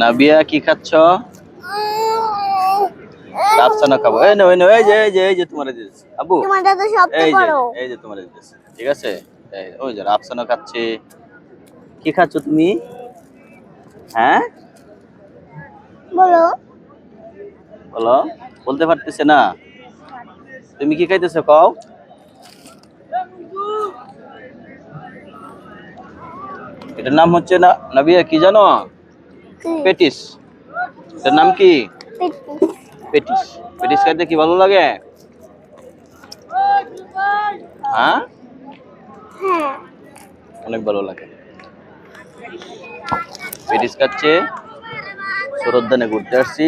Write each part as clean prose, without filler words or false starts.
নাবিয়া কি খাচ্ছ? রাফসানা খাবো। এই নাও, এই নাও, এই যে তোমার দিতেছি আবু। তোমার দাদা সবচেয়ে বড়। এই যে তোমার দিতেছি, ঠিক আছে? এই ওই যে রাফসানা খাচ্ছে। কি খাচ্ছ তুমি? হ্যাঁ বলো। বলো, বলতে পারতেছে না। তুমি কি খাইতেছো কও? এটার নাম হচ্ছে না নাবিয়া কি জানো? কি? পেটিস। এটার নাম কি? পেটি। পেটিস। পেটিস খাইতে কি ভালো লাগে? হ্যাঁ, হ্যাঁ। অনেক ভালো লাগে। পেটিস খাচ্ছে। সরোদ্দানে ঘুরতে আসছি।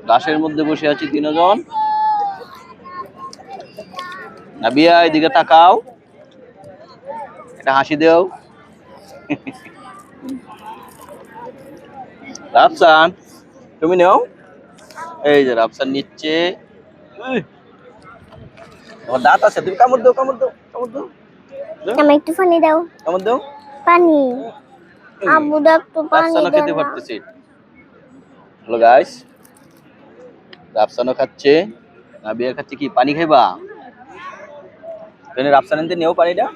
ঘাসের মধ্যে বসে আছি তিনজন। নাবিয়া এদিকে তাকাও, একটা হাসি দেও। রাফসান তুমি নেও। এই যে রাফসান নিচ্ছে। উই, তোমার দাঁত আছে, তুমি কামড় দাও, কামড় দাও, কামড় দাও, দাও, আমি একটু পানি দাও। কামড় দাও। পানি। আব্বু দাও একটু পানি রাফসানও দাও খেতে না। পারতেছি। হ্যালো গাইস, রাফসানও খাচ্ছে। নাবিয়া খাচ্ছে। কি পানি খাইবা? রাফসান এনতে নেও পানিটা।